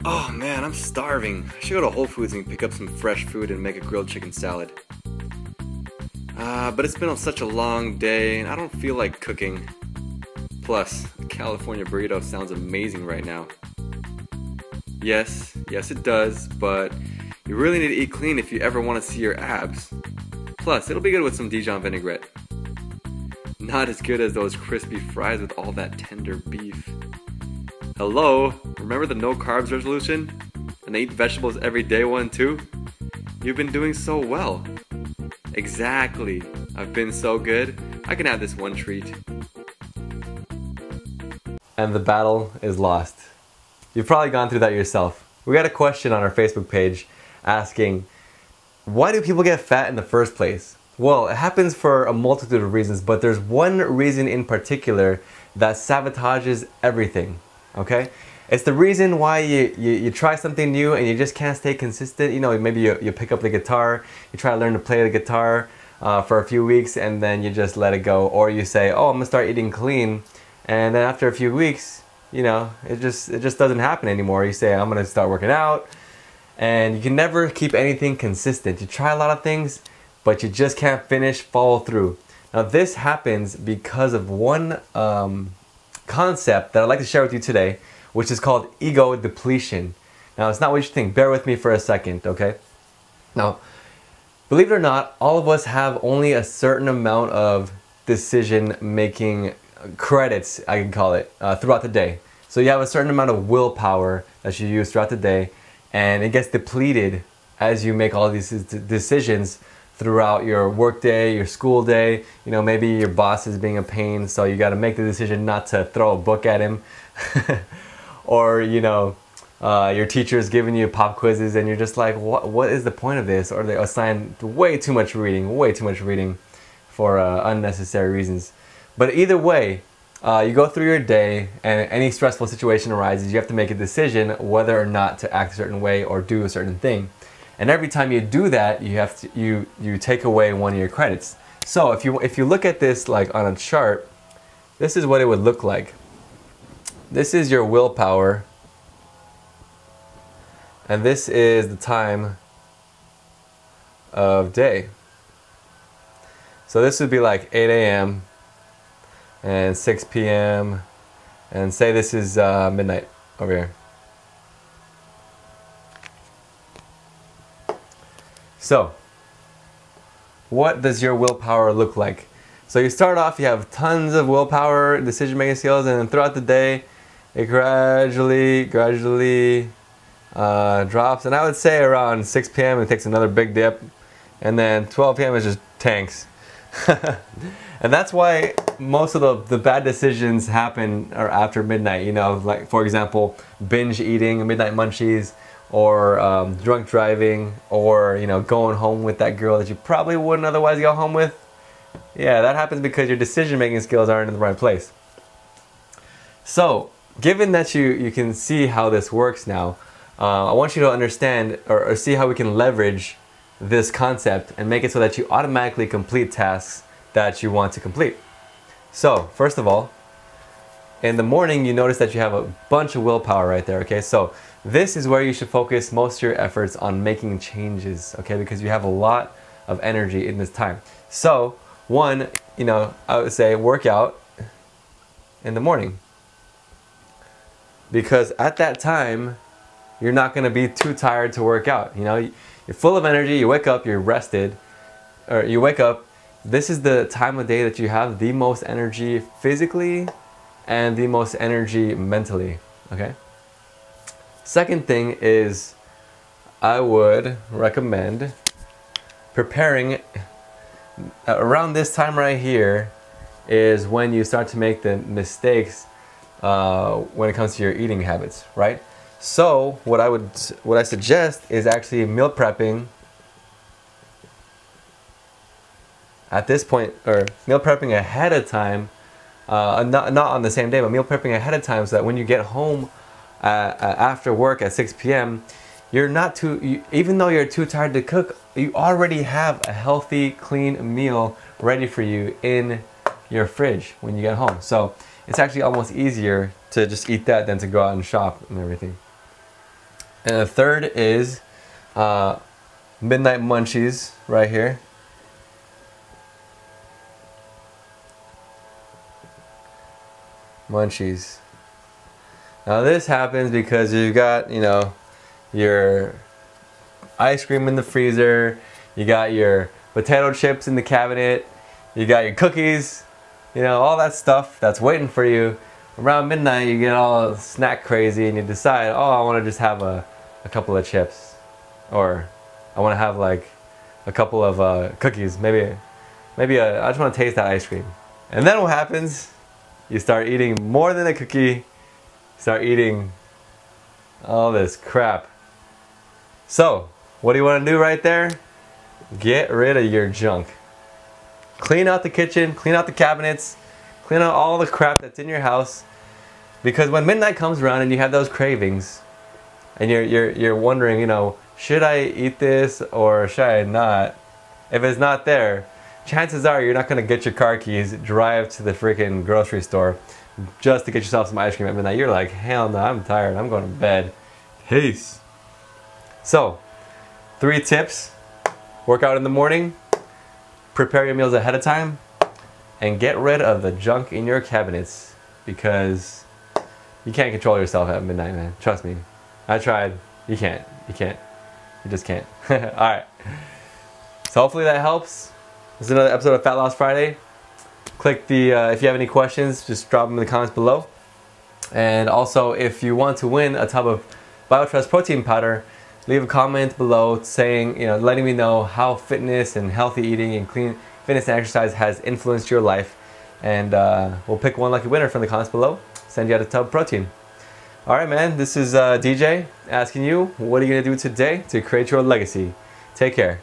Oh man, I'm starving. I should go to Whole Foods and pick up some fresh food and make a grilled chicken salad. But it's been such a long day and I don't feel like cooking. Plus, a California burrito sounds amazing right now. Yes it does, but you really need to eat clean if you ever want to see your abs. Plus, it'll be good with some Dijon vinaigrette. Not as good as those crispy fries with all that tender beef. Hello, remember the no carbs resolution? And I eat vegetables every day one too? You've been doing so well. Exactly, I've been so good, I can have this one treat. And the battle is lost. You've probably gone through that yourself. We got a question on our Facebook page asking, why do people get fat in the first place? Well, it happens for a multitude of reasons, but there's one reason in particular that sabotages everything, okay? It's the reason why you try something new and you just can't stay consistent. You know, maybe you pick up the guitar, you try to learn to play the guitar for a few weeks and then you just let it go. Or you say, oh, I'm gonna start eating clean, and then after a few weeks, you know, it just doesn't happen anymore. You say, I'm gonna start working out, and you can never keep anything consistent. You try a lot of things, but you just can't follow through. Now this happens because of one concept that I'd like to share with you today, which is called ego depletion. Now it's not what you think. Bear with me for a second, okay? Now, believe it or not, all of us have only a certain amount of decision-making credits, I can call it, throughout the day. So you have a certain amount of willpower that you use throughout the day, and it gets depleted as you make all these decisions throughout your work day, your school day. You know, maybe your boss is being a pain, so you got to make the decision not to throw a book at him. Or, you know, your teacher's giving you pop quizzes and you're just like, what is the point of this? Or they assign way too much reading for unnecessary reasons. But either way, you go through your day and any stressful situation arises, you have to make a decision whether or not to act a certain way or do a certain thing. And every time you do that, you take away one of your credits. So if you look at this like on a chart, this is what it would look like. This is your willpower, and this is the time of day. So this would be like 8 a.m. and 6 p.m. and say this is midnight over here. So, what does your willpower look like? So you start off, you have tons of willpower, decision-making skills, and then throughout the day, it gradually drops. And I would say around 6 p.m. it takes another big dip, and then 12 p.m. it just tanks. And that's why most of the bad decisions happen or after midnight. You know, like for example, binge eating, midnight munchies, or drunk driving, or you know, going home with that girl that you probably wouldn't otherwise go home with. Yeah, that happens because your decision-making skills aren't in the right place. So, given that you can see how this works now, I want you to understand or see how we can leverage this concept and make it so that you automatically complete tasks that you want to complete. So, first of all, in the morning you notice that you have a bunch of willpower right there, okay? So, this is where you should focus most of your efforts on making changes, okay? Because you have a lot of energy in this time. So, one, you know, I would say work out in the morning. Because at that time, you're not going to be too tired to work out. You know, you're full of energy, you wake up, you're rested, or you wake up, this is the time of day that you have the most energy physically and the most energy mentally, okay? Second thing is, I would recommend preparing around this time right here is when you start to make the mistakes when it comes to your eating habits, right? So what I suggest is actually meal prepping at this point, or meal prepping ahead of time, not on the same day, but meal prepping ahead of time, so that when you get home after work at 6 p.m. you're not too, even though you're too tired to cook, you already have a healthy, clean meal ready for you in your fridge when you get home. So it's actually almost easier to just eat that than to go out and shop and everything. And the third is midnight munchies right here. Munchies. Now this happens because you've got, you know, your ice cream in the freezer, you got your potato chips in the cabinet, you got your cookies, you know, all that stuff that's waiting for you. Around midnight you get all snack crazy and you decide, oh, I want to just have a couple of chips, or I want to have like a couple of cookies, maybe I just want to taste that ice cream. And then what happens? You start eating more than a cookie, start eating all this crap. So, what do you want to do right there? Get rid of your junk. Clean out the kitchen, clean out the cabinets, clean out all the crap that's in your house. Because when midnight comes around and you have those cravings, and you're wondering, you know, should I eat this or should I not? If it's not there, chances are you're not going to get your car keys, drive to the freaking grocery store just to get yourself some ice cream at midnight. You're like, hell no, I'm tired, I'm going to bed. Peace. So, 3 tips. Work out in the morning, prepare your meals ahead of time, and get rid of the junk in your cabinets, because you can't control yourself at midnight, man. Trust me. I tried. You can't. You can't. You just can't. Alright. So hopefully that helps. This is another episode of Fat Loss Friday. Click the, if you have any questions, just drop them in the comments below. And also, if you want to win a tub of BioTrust protein powder, leave a comment below saying, you know, letting me know how fitness and healthy eating and clean fitness and exercise has influenced your life. And we'll pick one lucky winner from the comments below, send you out a tub of protein. Alright man, this is DJ asking you, what are you going to do today to create your legacy? Take care.